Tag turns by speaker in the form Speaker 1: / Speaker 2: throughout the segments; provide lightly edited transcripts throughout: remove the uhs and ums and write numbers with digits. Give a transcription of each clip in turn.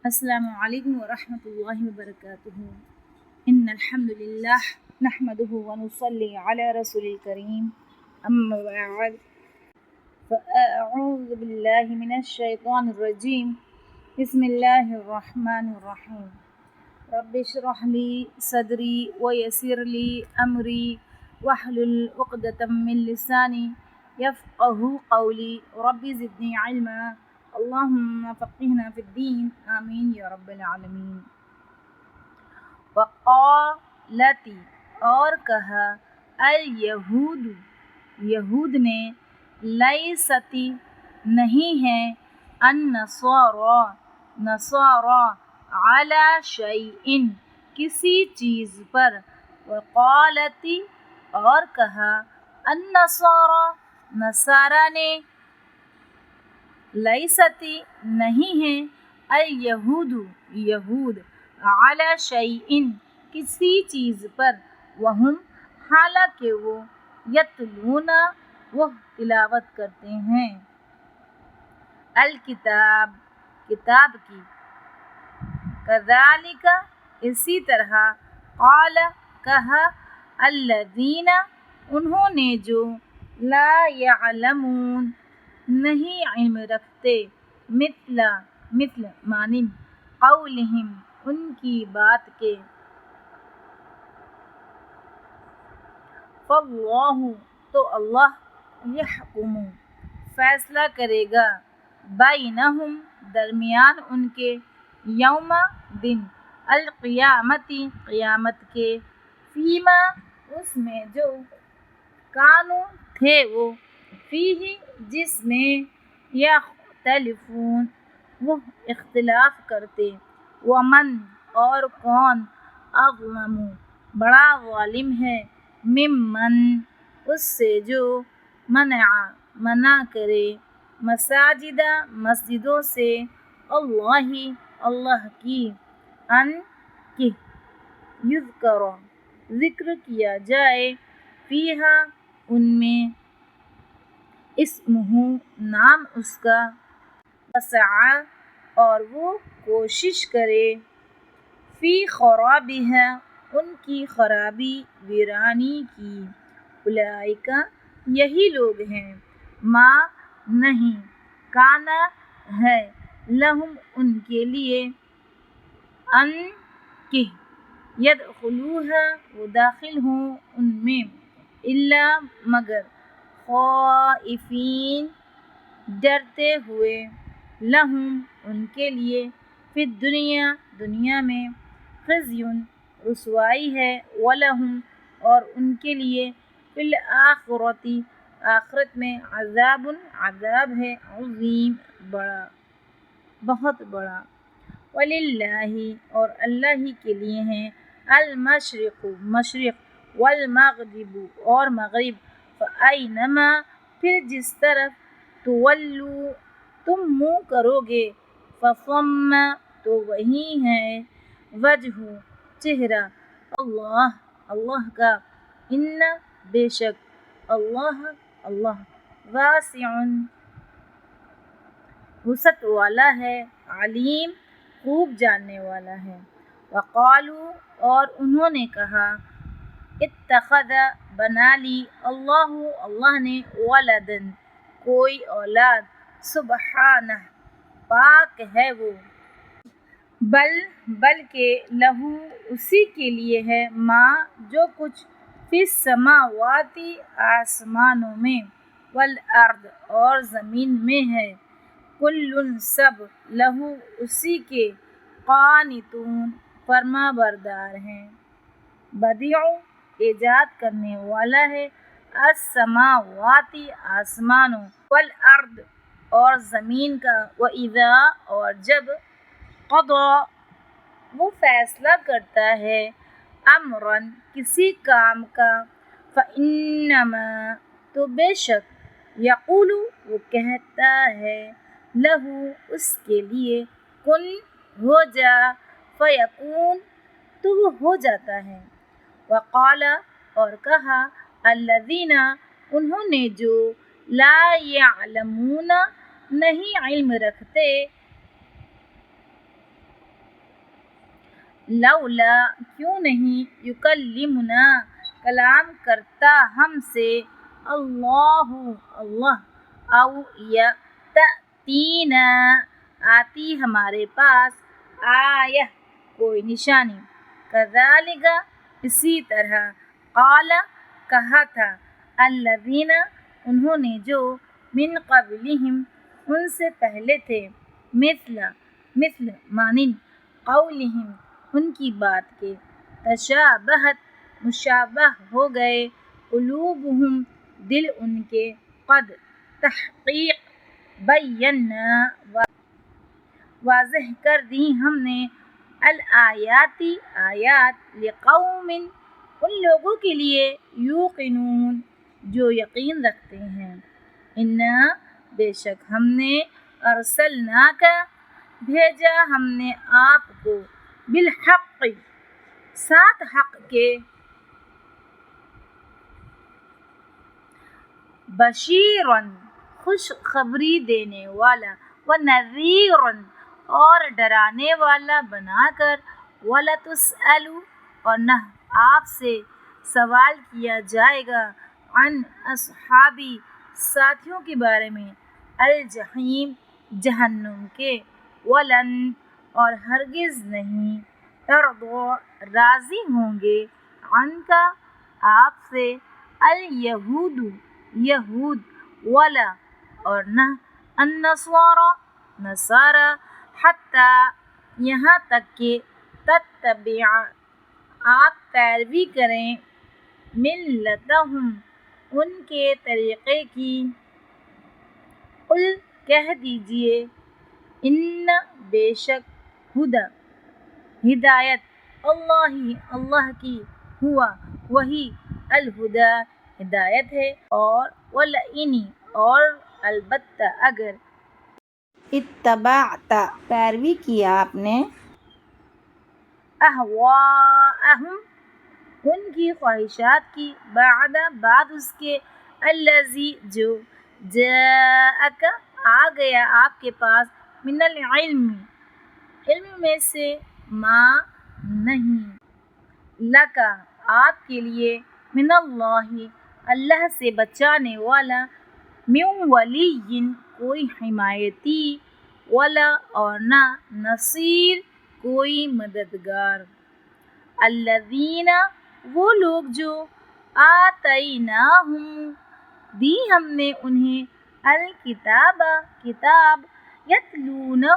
Speaker 1: السلام علیکم ورحمۃ اللہ وبرکاتہ۔ ان الحمد للہ نحمده ونصلی علی رسول الکریم اما بعد فاعوذ باللہ من الشیطان الرجیم بسم اللہ الرحمن الرحیم۔ رب اشرح لی صدری ویسر لی امری واحلل عقدۃ من لسانی یفقہوا قولی رب زدنی علما اللہم فقہنا فی الدین آمین یا رب العالمین۔ وقالتی اور کہا الیہود یہود نے لیستی نہیں ہے النصارى علی شیء کسی چیز پر۔ وقالتی اور کہا النصارى نصارہ نے لیستی نہیں ہے الیہود یہود علی شیء کسی چیز پر وہم حالانکہ وہ یتلون وہ تلاوت کرتے ہیں الکتاب کتاب کی۔ کذالک اسی طرح قال کہا الذین انہوں نے جو لا یعلمون نہیں علم رکھتے مثل مانند قولہم ان کی بات کے۔ فاللہ تو اللہ یحکم فیصلہ کرے گا بینہم درمیان ان کے یوم دن القیامتی قیامت کے فیما اس میں جو کانوا تھے وہ فیہ جس میں یختلفون وہ اختلاف کرتے۔ ومن اور کون اظلم بڑا ظالم ہے ممن اس سے جو منع کرے مساجد مسجدوں سے اللہ کی ان کہ یذکر ذکر کیا جائے فیہا ان میں اسمہ نام اس کا وسعی اور وہ کوشش کرے فی خرابہا ان کی خرابی ویرانی کی۔ اولئک یہی لوگ ہیں ما نہیں کانا ہے لہم ان کے لیے ان کہ یدخلوہا وہ داخل ہوں ان میں الا مگر خائفین ڈرتے ہوئے لہم ان کے لیے فی الدنیا دنیا میں خزی رسوائی ہے ولہم اور ان کے لیے فی الآخرۃ آخرت میں عذاب ہے عظیم بڑا بہت بڑا۔ وللہ اور اللہ ہی کے لیے ہیں المشرق مشرق والمغرب اور مغرب فأینما پھر جس طرف تولو تم منہ کرو گے فثم تو وہی ہے وجہ چہرہ اللہ کا ان بے شک اللہ واسع وسعت والا ہے علیم خوب جاننے والا ہے۔ وقالو اور انہوں نے کہا اتخذ بنا لی اللہ نے ولدا کوئی اولاد سبحانہ پاک ہے وہ بلکہ لہو اسی کے لیے ہے ما جو کچھ فی السماوات آسمانوں میں والارض اور زمین میں ہے کل سب لہو اسی کے قانتون فرما بردار ہیں۔ بدیع ایجاد کرنے والا ہے السماوات آسمانوں والارض اور زمین کا وَإِذَا اور جب قضا وہ فیصلہ کرتا ہے امرًا کسی کام کا فإنما تو بے شک یقول وہ کہتا ہے لہو اس کے لیے کن ہو جا فیکون تو وہ ہو جاتا ہے۔ وقال اور کہا الذین انہوں نے جو لا یعلمون نہیں علم رکھتے لولا کیوں نہیں یکلمنا کلام کرتا ہم سے اللہ اللہ او یا تأتینا آتی ہمارے پاس آیہ کوئی نشانی کذالک اسی طرح قال کہا تھا الذین انہوں نے جو من قبلہم ان سے پہلے تھے مثل مانند قولہم ان کی بات کے تشابہت مشابہ ہو گئے قلوبہم دل ان کے قد تحقیق بینا واضح کر دی ہم نے الآیاتی آیات لقوم ان لوگوں کے لیے یوقنون جو یقین رکھتے ہیں انا بے شک ہم نے ارسلناک بھیجا ہم نے آپ کو بالحق ساتھ حق کے بشیرن خوشخبری دینے والا ونذیرن اور ڈرانے والا بنا کر وَلَتُسْأَلُ اور نہ آپ سے سوال کیا جائے گا عن اصحابی ساتھیوں کے بارے میں الجحیم جہنم کے ولن اور ہرگز نہیں ترضا راضی ہوں گے عن کا آپ سے الیہود یہود ولا اور نہ النصارى نصارى حتی یہاں تک کہ تتبع آپ پیروی کریں ملتہم ان کے طریقے کی قل کہہ دیجئے ان بے شک ہدی ہدایت اللہ کی ہوا وہی الہدی ہدایت ہے اور ولئن اور البتہ اگر اتبعت پیروی کیا آپ نے اہواءہم ان کی خواہشات کی بعد اس کے الذی جو جاءک آ گیا آپ کے پاس من العلم علم میں سے ما نہیں لکا آپ کے لیے من اللہ سے بچانے والا من ولی کوئی حمایتی ولا اور نہ نصیر کوئی مددگار الذین وہ لوگ جو آتیناہم دی ہم نے انہیں الکتاب کتاب یتلونہ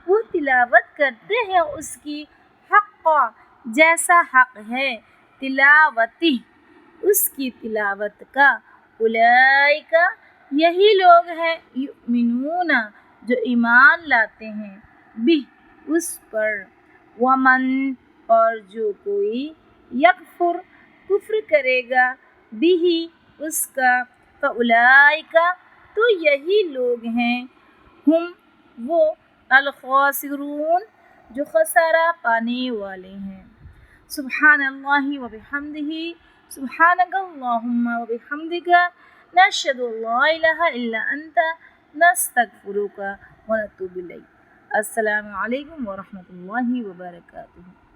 Speaker 1: وہ تلاوت کرتے ہیں اس کی حق جیسا حق ہے تلاوتی اس کی تلاوت کا اولئک یہی لوگ ہیں یؤمنون جو ایمان لاتے ہیں بھی اس پر ومن اور جو کوئی یکفر کفر کرے گا بھی اس کا فاولئک تو یہی لوگ ہیں ہم وہ الخاسرون جو خسارہ پانے والے ہیں سبحان اللہ و بحمدہ سبحانک اللہم و بحمدک نشہد ان لا الہ الا انت نستغفرک و نتوب الیک السلام علیکم و رحمۃ اللہ وبرکاتہ